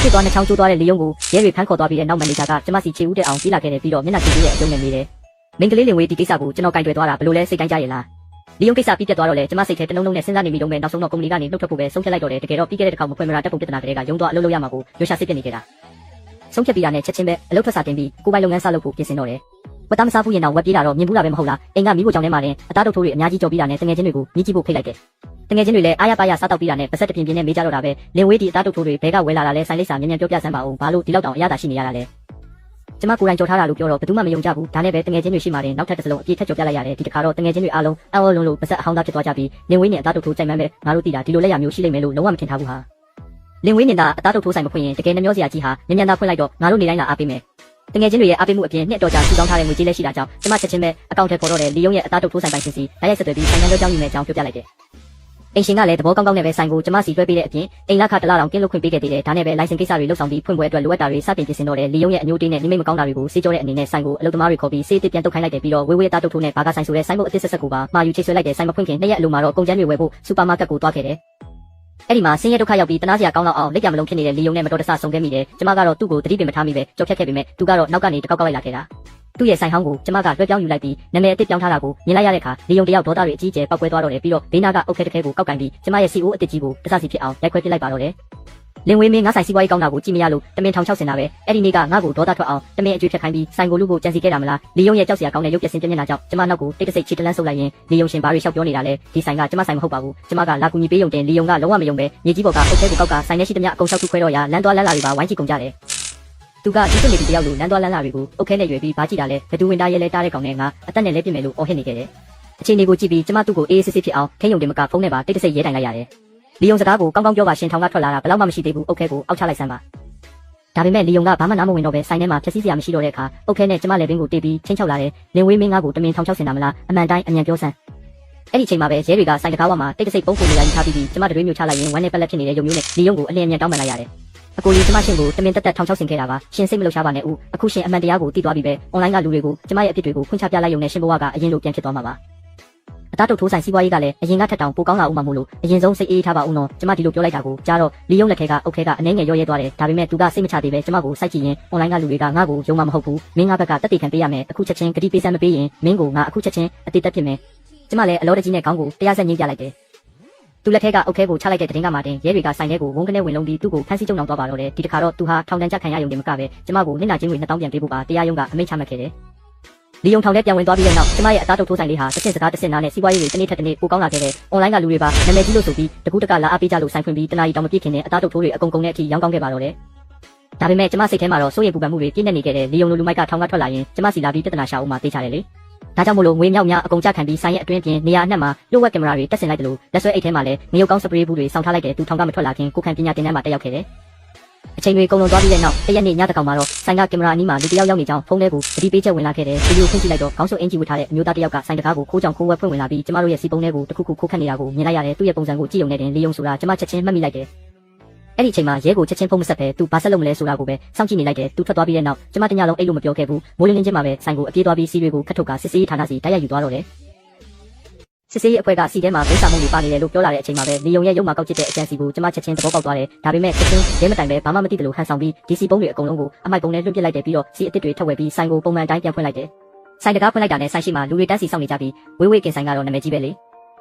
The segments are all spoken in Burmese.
ဖြစ်သွားနှစ်ချောင်းကျိုးသွားတဲ့လေယုံကိုရဲတွေဖမ်းခေါ်သွားပြီးတဲ့နောက်မန်နေဂျာကကျမစီချေဦးတက်အောင်ပြေးလာခဲ့တယ်ပြီးတော့မျက်နှာကြည့်ပြီးတဲ့အကျုံးနဲ့မေးတယ်မင်းကလေးလင်ဝေးဒီကိစ္စကိုကျွန်တော်ကင်တွယ်သွားတာဘယ်လိုလဲစိတ်တိုင်းကြရဲ့လားလေယုံကိစ္စပြီးပြတ်သွားတော့လေကျမစိတ်ထဲတလုံးလုံးနဲ့စဉ်းစားနေမိတော့ပဲနောက်ဆုံးတော့ကုမ္ပဏီကနေနှုတ်ထွက်ဖို့ပဲဆုံးဖြတ်လိုက်တော့တယ်တကယ်တော့ပြီးခဲ့တဲ့တစ်ခါမဖွင့်မရာတက်ပုံပြဿနာတွေကရုံသွားအလုပ်လုပ်ရမှာကိုရွှေရှာစိတ်ပြနေကြတာဆုံးဖြတ်ပြီးတာနဲ့ချက်ချင်းပဲအလုပ်ထွက်စာတင်ပြီးကိုပိုင်လုပ်ငန်းစလုပ်ဖို့ပြင်ဆင်တော့တယ်ဝတ်သားမစားဘူးရင်တော့ဝက်ပြေးတာတော့မြင်ဘူးလားပဲမဟုတ်လားအိမ်ကမိဖို့ကြောင့်ထဲမှာလည်းအသားတုပ်ထိုးတွေအများကြီးကြော်ပြီးတာနဲ့တငယ်ချင်းတွေကိုမြည်ကြည့်ဖို့ဖိတ်လိုက်တယ်တငယ်ချင်းတွေလည်းအားရပါရစားတော့ပြီးတာနဲ့ပါဆက်တပြင်းပြင်းနဲ့မေးကြတော့တာပဲလင်ဝေးဒီအသားတုပ်ထိုးတွေဘဲကဝဲလာတာလဲဆိုင်လိပ်စာမြန်မြန်ပြောပြစမ်းပါဦးဘာလို့ဒီလောက်တောင်အရသာရှိနေရတာလဲကျမကိုယ်တိုင်ကြော်ထားတာလို့ပြောတော့ဘယ်သူမှမယုံကြဘူးဒါနဲ့ပဲတငယ်ချင်းတွေရှိမှတယ်နောက်ထပ်တစ်စလုံးအပြည့်ထက်ကြော်ပြလိုက်ရတယ်ဒီတစ်ခါတော့တငယ်ချင်းတွေအားလုံးအော်လုံးလို့ပါဆက်အဟောင်းသားဖြစ်သွားကြပြီးလင်ဝေးနဲ့အသားတုပ်ထိုးကြိုင်မှန်းပဲငါတို့သိတာဒီလိုလက်ရမျိုးရှိလိမ့်မယ်လို့လုံးဝမထင်ထားဘူးဟာလင်ဝေးနေတာအသားတုပ်ထိုးဆိုင်မဖွင့်ရင်တကယ်နှမျောစရာကြီးဟာမြန်မြန်သာဖွင့်လိုက်တော့ငါတို့နေတိုင်းလာအားပေးမယ်တငယ်ချင်းတွေရဲ့အားပေးမှုအပြင်နှစ်တော်ကြာစုဆောင်းထားတဲ့ငွေကြေးလက်ရှိတာကြောင့်ကျမချက်ချင်းပဲအကောင့်ထဲပေါ်တော့တဲ့လီယုံရဲ့အသားတုပ်ထိုးဆိုင်ပိုင်ရှင်စီတိုက်ရိုက်ဆက်သွယ်ပြီးဆိုင်ငံကြောင်းယူမယ်အကြောင်းပြောပြလိုက်တယ်အိမ်ရှင်ကလည်းသဘောကောင်းကောင်းနဲ့ပဲဆိုင်ကိုကျမစီလွှဲပေးတဲ့အပြင်အိမ်လခတစ်လတောင်ကင်းလွတ်ခွင့်ပေးခဲ့သေးတယ်ဒါနဲ့ပဲလိုင်စင်ကိစ္စတွေလုပ်ဆောင်ပြီးဖွင့်ပွဲအတွက်လိုအပ်တာတွေစတင်ပြင်ဆင်တော့တယ်လီယုံရဲ့အညိုတေးနဲ့နိမိတ်မကောင်းတာတွေကိုစေးကြောတဲ့အနေနဲ့ဆိုင်ကိုအလုပ်သမားတွေခေါ်ပြီးစေးအစ်ပြန်တုတ်ခိုင်းလိုက်တယ်ပြီးတော့ဝေးဝေးအသားတုပ်ထိုးနဲ့ဘာကဆိုင်ဆိုတဲ့ဆိုင်ဘုတ်အစ်ဆက်ကိုပါမှာယူချိတ်ဆွဲလိုက်တယ်ဆိုင်မဖွင့်ခင်2ရက်အလိုမှာတော့ကုန်ကျန်းတွေဝယ်ဖို့စူပါမားကတ်ကိုသွားခဲ့တယ်အဲ့ဒီမှာဆင်းရဲဒုက္ခရောက်ပြီးတနာစရာကောင်းတော့အောင်လက်ပြမလုံးဖြစ်နေတဲ့လီယုံနဲ့မတော်တဆဆုံခဲ့မိတယ်ကျမကတော့သူ့ကိုတတိပင်မထားမိပဲကြောက်ဖြတ်ခဲ့ပေမဲ့သူကတော့နောက်ကနေတကောက်ကောက်လိုက်လာခဲ့တာသူ့ရဲ့ဆိုင်ဟောင်းကိုကျမကလွှဲပြောင်းယူလိုက်ပြီးနာမည်အစ်ပြောင်းထားတာကိုမြင်လိုက်ရတဲ့အခါလီယုံတယောက်ဒေါသတွေအကြီးအကျယ်ပောက်ကွဲသွားတော့တယ်ပြီးတော့ဘေးနာကအုတ်ခဲတခဲကိုကောက်ကင်ပြီးကျမရဲ့ CO အစ်ကြီးကိုတစစီဖြစ်အောင်ရိုက်ခွဲပစ်လိုက်ပါတော့တယ်လင်ဝေးမင်းငါဆိုင်စီးပွားရေးကောင်းတာကိုကြည့်မရလို့တမင်ထောင်ချောက်စင်တာပဲအဲ့ဒီနေ့ကငါ့ကိုဒေါသထွက်အောင်တမင်အကျွေးဖြတ်ခိုင်းပြီးဆိုင်ကိုလူကိုကြံစီခဲ့တာမလားလီယုံရဲ့ကြောက်စရာကောင်းတဲ့ရုပ်ပြင်းပြင်းလာကြောင့်ကျမနောက်ကိုတိတ်တဆိတ်ချီတလန်းဆုပ်လိုက်ရင်လီယုံရှင်ဘာတွေလျှောက်ပြောနေတာလဲဒီဆိုင်ကကျမဆိုင်မဟုတ်ပါဘူးကျမကလာကူညီပေးရုံတင်လီယုံကလုံးဝမယုံပဲမြေကြီးပေါ်ကအုတ်ခဲကိုကောက်ကဆိုင်ထဲရှိသမျှအကုန်လျှောက်ထုခွဲတော့ရလမ်းသွားလမ်းလာတွေပါဝိုင်းကြည့်ကုန်ကြတယ်သူကဒီစစ်နေပြီးတယောက်လိုလမ်းသွားလမ်းလာတွေကိုအုတ်ခဲနဲ့ရွယ်ပြီးဘာကြည့်တာလဲဘသူဝင်သားရဲလဲတားတဲ့ကောင်နဲ့ငါအသက်နဲ့လဲပြင်မယ်လို့အော်ဟစ်နေခဲ့တယ်အချိန်လေးကိုကြည့်ပြီးကျမသူ့ကိုအေးစစ်စစ်ဖြစ်အောင်ထိန်ယုံတင်မကဖုန်းနဲ့ပါတိတ်တဆိတ်ရဲတိုင်လိုက်ရတယ်လီယုံစကားကိုကောင်းကောင်းပြောပါရှင်ထောင်ကထွက်လာတာဘယ်တော့မှမရှိသေးဘူးအုတ်ခဲကိုအောက်ချလိုက်စမ်းပါဒါပေမဲ့လီယုံကဘာမှနားမဝင်တော့ပဲဆိုင်ထဲမှာဖြက်စီးစရာမရှိတော့တဲ့အခါအုတ်ခဲနဲ့ကျမလည်းဘင်းကိုတေးပြီးချင်းချောက်လာတယ်လင်ဝေးမင်းငါ့ကိုတမင်ထောင်ချောက်စင်တာမလားအမှန်တိုင်းအမြန်ပြောစမ်းအဲ့ဒီချိန်မှာပဲရဲတွေကဆိုင်တကားဝမှာတိတ်တဆိတ်ပုံးပုံနေရယူထားပြီးကျမတရွေးမျိုးချလိုက်ရင်ဝမ်းနဲ့ပက်လက်ဖြစ်နေတဲ့ရုံမျိုးနဲ့လီယုံကိုအလင်းအမြန်တောင်းပန်လိုက်ရတယ်အကိုကြီးကျမရှင်ကိုတမင်တက်ထောင်ချောက်စင်ခဲ့တာပါရှင်စိတ်မလှုပ်ရှားပါနဲ့ဦးအခုရှင်အမှန်တရားကိုသိသွားပြီပဲအွန်လိုင်းကလူတွေကိုကျမရဲ့အဖြစ်တွေကိုဖွင့်ချပြလိုက်ရုံနဲ့ရှင်ဘဝကအရင်လိုပြန်ဖြစ်သွားမှာပါအသားတုပ်ထိုးဆိုင်စီးပွားရေးကလည်းအရင်ကထက်တောင်ပိုကောင်းလာဦးမှာမို့လို့အရင်ဆုံးစိတ်အေးထားပါဦးနော်ကျမဒီလိုပြောလိုက်တာကိုကြားတော့လီယုံလက်ထဲကအုတ်ခဲကအနှဲငယ်ရောရဲသွားတယ်ဒါပေမဲ့သူကစိတ်မချသေးပဲကျမကိုစိုက်ကြည့်ရင်အွန်လိုင်းကလူတွေကငါ့ကိုယုံမှာမဟုတ်ဘူးမင်းငါဘက်ကတက်တေခံပေးရမယ်အခုချက်ချင်းဂတိပေးစမ်းမပေးရင်မင်းကိုငါအခုချက်ချင်းအသေးတက်ဖြစ်မယ်ကျမလည်းအလောတကြီးနဲ့ခေါင်းကိုတရားဆက်ငိမ့်ပြလိုက်တယ်သူလက်ထဲကအုတ်ခဲကိုချလိုက်တဲ့တင်ကမှတင်ရဲတွေကဆိုင်ထဲကိုဝုန်းကနေဝင်လုံးပြီးသူ့ကိုဖမ်းဆီးကြုံအောင်သွားပါတော့တယ်ဒီတခါတော့သူဟာထောင်ဒဏ်ကျခံရရုံနဲ့မကပဲကျမကိုနစ်နာချင်းငွေ2000ပြန်ပေးဖို့ပါတရားရုံးကအမိန့်ချမှတ်ခဲ့တယ်လီယုံထောင်ထဲပြန်ဝင်သွားပြီးတဲ့နောက်ကျမရဲ့အသားတုပ်ထိုးဆိုင်လေးဟာတစ်ဆင့်စကားတစ်ဆင့်နားနဲ့စီးပွားရေးတွေတစ်နေ့ထက်တစ်နေ့ပိုကောင်းလာခဲ့တယ်။အွန်လိုင်းကလူတွေပါနာမည်ကြီးလို့ဆိုပြီးတကူးတကလာအားပေးကြလို့ဆိုင်ဖွင့်ပြီးတနာရီတောင်မပြည့်ခင်နဲ့အသားတုပ်ထိုးတွေအကုန်ကုန်နဲ့အထိရောင်းကောင်းခဲ့ပါတော့တယ်။ဒါပေမဲ့ကျမစိတ်ထဲမှာတော့စိုးရိမ်ပူပန်မှုတွေပြည့်နေခဲ့တယ်လီယုံလိုလူမိုက်ကထောင်ကထွက်လာရင်ကျမစီလာပြီးပြဿနာရှာဦးမှာသိချတယ်လေ။ဒါကြောင့်မို့လို့ငွေမြောက်များအကုန်ကြခံပြီးဆိုင်ရဲ့အတွင်းပြင်နေရာအနှံ့မှာလျှို့ဝှက်ကင်မရာတွေတက်ဆင်လိုက်တယ်လို့လက်ဆွဲအိတ်ထဲမှာလည်းငရုတ်ကောင်းစပရေးဘူးတွေစောင့်ထားလိုက်တယ်သူထောင်ကမထွက်လာခင်ကိုခံပညာသင်တန်းမှာတက်ရောက်ခဲ့တယ်အချိန်တွေကုန်လွန်သွားပြီးတဲ့နောက်တရက်နေ့ညတကောင်မှာတော့ဆိုင်ကကင်မရာအနီးမှာလူတယောက်ရောက်နေကြောင်းဖုန်းထဲကိုအဒီပေးချက်ဝင်လာခဲ့တယ်ဗီဒီယိုဖွင့်ကြည့်လိုက်တော့ခေါင်းစုပ်အင်ဂျီဝတ်ထားတဲ့အမျိုးသားတယောက်ကဆိုင်တကားကိုခိုးကြောင်ခိုးဝဲဖွင့်ဝင်လာပြီးကျမတို့ရဲ့စီပုံထဲကိုတခုခုခိုးခတ်နေတာကိုမြင်လိုက်ရတယ်သူ့ရဲ့ပုံစံကိုကြည့်ုံနဲ့တင်လီယုံဆိုတာကျမချက်ချင်းမှတ်မိလိုက်တယ်အဲ့ဒီအချိန်မှာရဲကိုချက်ချင်းဖုန်းမဆက်ပဲသူဘာဆက်လုပ်မလဲဆိုတာကိုပဲစောင့်ကြည့်နေလိုက်တယ်သူထွက်သွားပြီးတဲ့နောက်ကျမတညလုံးအိတ်လို့မပြောခဲ့ဘူးမိုးလင်းလင်းချင်းမှာပဲဆိုင်ကိုအပြေးသွားပြီးစီးတွေကိုခတ်ထုတ်ကစစ်စေးဌာနစီတိုက်ရိုက်ယူသွားတော့တယ်စစ်စေးအဖွဲ့ကစီထဲမှာဗိစာမှုတွေပါနေတယ်လို့ပြောလာတဲ့အချိန်မှာပဲလီယုံရဲ့ရုပ်မှာကောက်ချစ်တဲ့အကြံစီကိုကျမချက်ချင်းသဘောပေါက်သွားတယ်ဒါပေမဲ့ချက်ချင်းရဲမတိုင်ပဲဘာမှမသိတယ်လို့ဟန်ဆောင်ပြီးဒီစီပုံးတွေအကုန်လုံးကိုအမိုက်ပုံနဲ့လွှတ်ပစ်လိုက်တယ်ပြီးတော့စီအစ်စ်တွေထပ်ဝယ်ပြီးဆိုင်ကိုပုံမှန်တိုင်းပြန်ဖွင့်လိုက်တယ်ဆိုင်တကားဖွင့်လိုက်တာနဲ့ဆိုင်ရှိမှာလူတွေတန်းစီစောင့်နေကြပြီးဝေးဝေးကင်ဆိုင်ကတော့နာမည်ကြီးပဲလ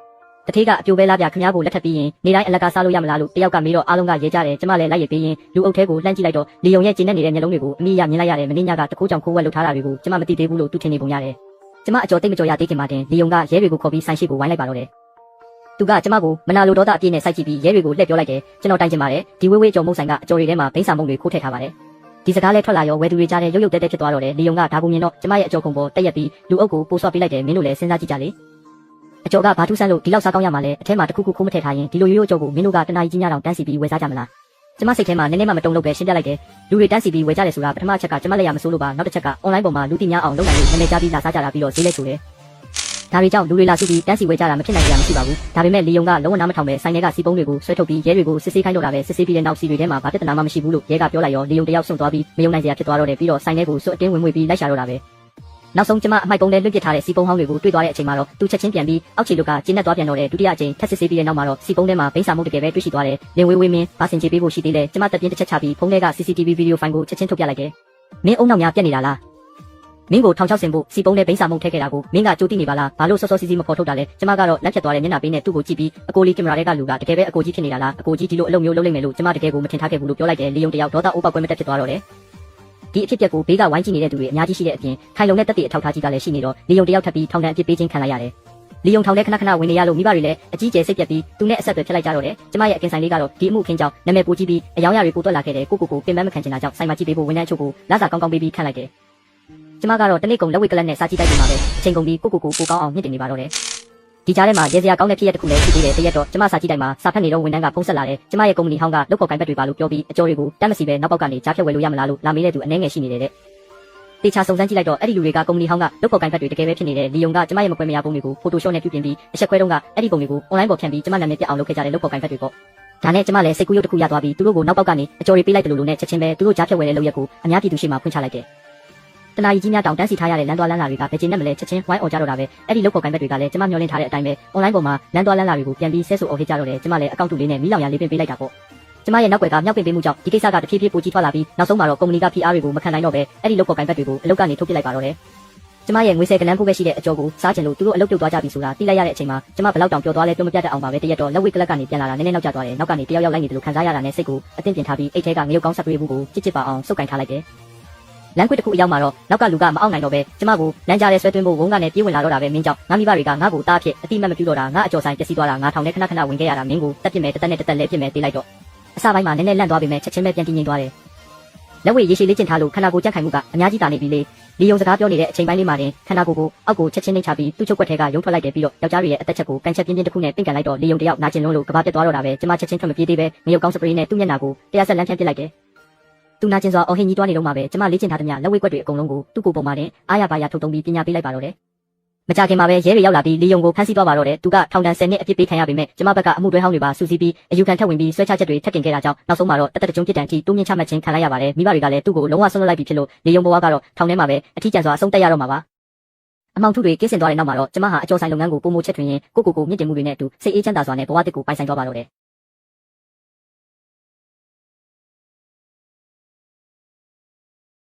ေတထေးကအပြိုပဲလားဗျခင်ဗျားကိုလက်ထပ်ပြီးရင်နေတိုင်းအလကားစားလို့ရမလားလို့တယောက်ကမေးတော့အားလုံးကရဲကြတယ်ကျမလည်းလိုက်ရပေးရင်လူအုပ်ထဲကိုလှမ်းကြည့်လိုက်တော့လီယုံရဲ့ကျင်းနေတဲ့မျက်လုံးတွေကိုအမိရမြင်လိုက်ရတယ်မင်းညကတခိုးကြောင်ခိုးဝက်လုပ်ထားတာတွေကိုကျမမသိသေးဘူးလို့သူထင်နေပုံရတယ်ကျမအကျော်တိတ်မကျော်ရသေးခင်မှာတင်လီယုံကရဲတွေကိုခေါ်ပြီးဆိုင်ရှိကိုဝိုင်းလိုက်ပါတော့တယ်သူကကျမကိုမနာလိုဒေါသအပြည့်နဲ့စိုက်ကြည့်ပြီးရဲတွေကိုလှည့်ပြောလိုက်တယ်ကျွန်တော်တိုင်ချင်ပါတယ်ဒီဝေးဝေးကြော်မုတ်ဆိုင်ကအကျော်တွေထဲမှာဘိန်းစာမုံတွေခိုးထည့်ထားပါတယ်ဒီစကားလဲထွက်လာရောဝယ်သူတွေကြားတဲ့ရုပ်ရုပ်တဲတဲဖြစ်သွားတော့တယ်လီယုံကဒါကိုမြင်တော့ကျမရဲ့အကျော်ခုံပေါ်တက်ရက်ပြီးလူအုပ်ကိုပို့ဆွပေးလိုက်တယ်မင်းတို့လည်းစဉ်းစားကြည့်ကြလေအကျော်ကဘာထူးဆန်းလို့ဒီလောက်စားကောင်းရမှာလဲအထဲမှာတခုခုခိုးမထည့်ထားရင်ဒီလိုရိုးရိုးအကျော်ကိုမင်းတို့ကတနားကြီးညတောင်တန်းစီပြီးဝယ်စားကြမလားကျမစိတ်ထဲမှာနည်းနည်းမှမတုံ့လို့ပဲရှင်းပြလိုက်တယ်လူတွေတန်းစီပြီးဝယ်ကြတယ်ဆိုတာပထမအချက်ကကျမလက်ရမစိုးလို့ပါနောက်တစ်ချက်ကအွန်လိုင်းပေါ်မှာလူသိများအောင်လုပ်နိုင်လို့နာမည်ကြားပြီးလာစားကြတာပြီးတော့ဈေးလဲချိုတယ်ဒါတွေကြောင့်လူတွေလာစုပြီးတန်းစီဝဲကြတာမဖြစ်နိုင်ကြမရှိပါဘူးဒါပေမဲ့လီယုံကလုံးဝနားမထောင်ပဲဆိုင်ထဲကစီပုံးတွေကိုဆွဲထုတ်ပြီးရဲတွေကိုစစ်ဆေးခိုင်းတော့တာပဲစစ်ဆေးပြီးတဲ့နောက်စီတွေထဲမှာဘာပြဿနာမှမရှိဘူးလို့ရဲကပြောလိုက်ရောလီယုံတယောက်စွန့်သွားပြီးမယုံနိုင်စရာဖြစ်သွားတော့တယ်ပြီးတော့ဆိုင်ထဲကိုစွတ်အတင်းဝင်ပြီးလိုက်ရှာတော့တာပဲန နောက်ဆုံးကျမအမိုက်ပုံးနဲ့လွတ်ပစ်ထားတဲ့စီပုံဟောင်းတွေကိုတွေ့သွားတဲ့အချိန်မှာတော့သူချက်ချင်းပြန်ပြီးအောက်ခြေလုကကျင်းနဲ့သွားပြန်တော့တဲ့ဒုတိယအကြိမ်ထပ်စစ်ဆေးပြီးတဲ့နောက်မှာတော့စီပုံးထဲမှာဘိန်းစာမှုတကယ်ပဲတွေ့ရှိသွားတယ်လင်ဝေးဝေးမင်းဘာစင်ကြေးပေးဖို့ရှိသေးလဲကျမတက်ပြင်းတစ်ချက်ချပြီးဖုန်းထဲက CCTV ဗီဒီယိုဖိုင်ကိုချက်ချင်းထုတ်ပြလိုက်တယ်မင်းအုံနောက်များပြက်နေတာလားမင်းကိုထောင်ချောက်ဆင်ဖို့စီပုံးနဲ့ဘိန်းစာမှုထည့်ခဲ့တာကိုမင်းကကြိုးတိနေပါလားဘာလို့စောစောစီးစီးမဖော်ထုတ်တာလဲကျမကတော့လက်ဖြတ်သွားတဲ့မျက်နှာပေးနဲ့သူ့ကိုကြည့်ပြီးအကိုလေးကင်မရာထဲကလူကတကယ်ပဲအကိုကြီးဖြစ်နေတာလားအကိုကြီးဒီလိုအလုပ်မျိုးလုပ်လိမ့်မယ်လို့ကျမတကယ်ကိုမထင်ထားခဲ့ဘူးလို့ပြောလိုက်တယ်လီယုံတယောက်ဒေါသအိုးပေါက်ကွဲမတက်ဖြစ်သွားတော့တယ်ဒီအဖြစ်အပျက်ကိုဘေးကဝိုင်းကြည့်နေတဲ့သူတွေအများကြီးရှိတဲ့အပြင်ခိုင်လုံတဲ့တက်တဲ့အထောက်ထားကြီးကလည်းရှိနေတော့လီယုံတယောက်ထပ်ပြီးထောင်ဒဏ်အပြစ်ပေးခြင်းခံလိုက်ရတယ်လီယုံထောင်ထဲခဏခဏဝင်နေရလို့မိဘတွေလည်းအကြီးကျယ်စိတ်ပြက်ပြီးသူနဲ့အဆက်အသွယ်ဖြစ်လိုက်ကြတော့တယ်ကျမရဲ့အကင်ဆိုင်လေးကတော့ဒီအမှုခင်းကြောင်းနာမည်ပိုကြီးပြီးအယောင်ရတွေပိုတွက်လာခဲ့တယ်ကိုပင်ပန်းမခံချင်တာကြောင့်ဆိုင်မှာကြည့်ပေးဖို့ဝန်ထမ်းအချို့ကိုလစာကောင်းကောင်းပေးပြီးခန့်လိုက်တယ်ကျမကတော့တနေ့ကုန်လက်ဝိတ်ကလပ်နဲ့စာကြည့်တိုက်နေမှာပဲအချိန်ကုန်ပြီးကိုပိုကောင်းအောင်မြင့်တင်နေပါတော့တယ်ဒီကြားထဲမှာရေစရာကောင်းတဲ့ဖြစ်ရတစ်ခုလည်းရှိသေးတယ်တရက်တော့ကျမစာကြည့်တိုင်းမှာစာဖတ်နေတော့ဝန်ထမ်းကဖုန်းဆက်လာတယ်ကျမရဲ့ကုမ္ပဏီဟောင်းကလုပ်ပေါ်ကိုင်ဘက်တွေပါလို့ပြောပြီးအကျော်တွေကိုတတ်မစီပဲနောက်ပေါက်ကနေကြားဖြတ်ဝယ်လို့ရမလားလို့လာမေးတဲ့သူအနှဲငယ်ရှိနေတယ်တဲ့တေချာစုံစမ်းကြည့်လိုက်တော့အဲ့ဒီလူတွေကကုမ္ပဏီဟောင်းကလုပ်ပေါ်ကိုင်ဘက်တွေတကယ်ပဲဖြစ်နေတယ်လီယုံကကျမရဲ့မကွဲမရပုံတွေကိုဖိုတိုရှော့နဲ့ပြုပြင်ပြီးအချက်ခွဲတုန်းကအဲ့ဒီပုံတွေကိုအွန်လိုင်းပေါ်ဖြန့်ပြီးကျမနာမည်ပြအောင်လုပ်ခဲ့ကြတဲ့လုပ်ပေါ်ကိုင်ဘက်တွေပေါ့ဒါနဲ့ကျမလည်းစိတ်ကူးရုပ်တစ်ခုရသွားပြီးသူတို့ကိုနောက်ပေါက်ကနေအကျော်တွေပေးလိုက်တယ်လို့နဲ့ချက်ချင်းပဲသူတို့ကြားဖြတ်ဝယ်တဲ့လုပ်ရက်ကိုအများပြည်သူရှေ့မှာဖွင့်ချလိုက်တယ်တနာရီကြီးများတောင်တန်းစီထားရတဲ့လမ်းသွားလမ်းလာတွေကဘယ်ကျင်းနဲ့မလဲချက်ချင်းဝိုင်းအော်ကြတော့တာပဲအဲ့ဒီလုပ်ပေါ်ကိုင်ဘက်တွေကလည်းကျမမျှော်လင့်ထားတဲ့အတိုင်းပဲအွန်လိုင်းပေါ်မှာလမ်းသွားလမ်းလာတွေကိုပြန်ပြီးဆဲဆိုအော်ဟစ်ကြတော့တယ်ကျမလည်းအကောင့်တူလေးနဲ့မီးလောင်ရလေးပင်ပေးလိုက်တာပေါ့ကျမရဲ့နောက်ွယ်ကမြောက်ပင်ပေးမှုကြောင့်ဒီကိစ္စကတဖြည်းဖြည်းပိုကြီးထွားလာပြီးနောက်ဆုံးမှာတော့ကုမ္ပဏီက PR တွေကိုမခံနိုင်တော့ပဲအဲ့ဒီလုပ်ပေါ်ကိုင်ဘက်တွေကိုအလုပ်ကနေထုတ်ပစ်လိုက်ပါတော့တယ်ကျမရဲ့ငွေဆယ်ကနန်းဖို့ပဲရှိတဲ့အကျော်ကိုစားကျင်လို့သူတို့အလုပ်ပြုတ်သွားကြပြီဆိုတာသိလိုက်ရတဲ့အချိန်မှာကျမဘလောက်တောင်ပျော်သွားလဲပြောမပြတတ်အောင်ပါပဲတရက်တော့လက်ဝိတ်ကလပ်ကနေပြန်လာတာနည်းနည်းနောက်ကျသွားတယ်နောက်ကနေတယောက်ယောက်လိုက်နေတယ်လို့ခံစားရတာနဲ့စိတ်ကိုအသင့်ပြင်ထားပြီးအိတ်ထဲကငရုတ်ကောင်းဆက်တွေးဘူးကိုကြစ်ပါအောင်စုပ်ကင်ထားလိုက်တယ်လမ်းခွေတစ်ခုအရောက်မှာတော့နောက်ကလူကမအောင်နိုင်တော့ပဲကျမကိုလမ်းကြားထဲဆွဲသွင်းဖို့ဝုန်းကနဲ့ပြေးဝင်လာတော့တာပဲမင်းကြောင့်ငါမိဘတွေကငါ့ကိုတားဖြစ်အတိမတ်မပြူတော့တာငါအကျော်ဆိုင်ပျက်စီးသွားတာငါထောင်ထဲခဏခဏဝင်ခဲ့ရတာမင်းကိုတက်ပြစ်မယ်တက်နဲ့တက်လဲပြစ်မယ်တေးလိုက်တော့အစပိုင်းမှာနည်းနည်းလန့်သွားပေမဲ့ချက်ချင်းပဲပြန်တည်ငြိမ်သွားတယ်လက်ဝဲရေရှည်လေးကျင်ထားလို့ခန္ဓာကိုယ်ကြက်ခိုင်မှုကအများကြီးတာနေပြီလေလီယုံစကားပြောနေတဲ့အချိန်ပိုင်းလေးမှာတင်ခန္ဓာကိုယ်ကိုအောက်ကိုချက်ချင်းနှိမ့်ချပြီးသူ့ချုပ်ွက်ထဲကရုံထွက်လိုက်တယ်ပြီးတော့ယောက်ျားတွေရဲ့အသက်ချက်ကိုကန်ချက်ပြင်းပြင်းတစ်ခုနဲ့ပင့်ကန်လိုက်တော့လီယုံတယောက်နာကျင်လုံးလို့ကဘာပြတ်သွားတော့တာပဲကျမချက်ချင်းထွက်မပြေးသေးပဲငရုတ်ကောင်းစပရေးနဲ့သူ့မျက်နှာကိုတရားဆက်လန်းဖြန့်ပစ်လိုက်တယ်သူနာကျင်စွာအော်ဟစ်ကြီးတွားနေတော့မှာပဲကျမလေ့ကျင့်ထားသမျှလက်ဝဲကွက်တွေအကုန်လုံးကိုသူ့ကိုယ်ပုံမှာတင်အားရပါရထုတ်သုံးပြီးပညာပေးလိုက်ပါတော့တယ်မကြခင်မှာပဲရဲတွေရောက်လာပြီးလီယုံကိုဖမ်းဆီးသွားပါတော့တယ်သူကထောင်ဒဏ်10နှစ်အပြစ်ပေးခံရပေမဲ့ကျမဘက်ကအမှုတွဲဟောင်းတွေပါစူးစီးပြီးအယူခံထက်ဝင်ပြီးဆွဲချချက်တွေထပ်တင်ခဲ့တာကြောင့်နောက်ဆုံးမှာတော့တသက်တကြုံပြစ်ဒဏ်အထိတိုးမြင့်ချမှတ်ခြင်းခံလိုက်ရပါတယ်မိဘတွေကလည်းသူ့ကိုလုံးဝဆွန့်လွတ်လိုက်ပြီဖြစ်လို့လီယုံဘဝကတော့ထောင်ထဲမှာပဲအထီးကျန်စွာအဆုံးသတ်ရတော့မှာပါအမောင်ထုတွေကင်းစင်သွားတဲ့နောက်မှာတော့ကျမဟာအကျော်ဆိုင်လုပ်ငန်းကိုပုံမချက်ထွင်ရင်ကိုမြင့်တင်မှုတွေနဲ့အတူစိတ်အေးချမ်းသာစွာနဲ့ဘဝတစ်ကိုပိုင်ဆိုင်သွားပါတော့တယ်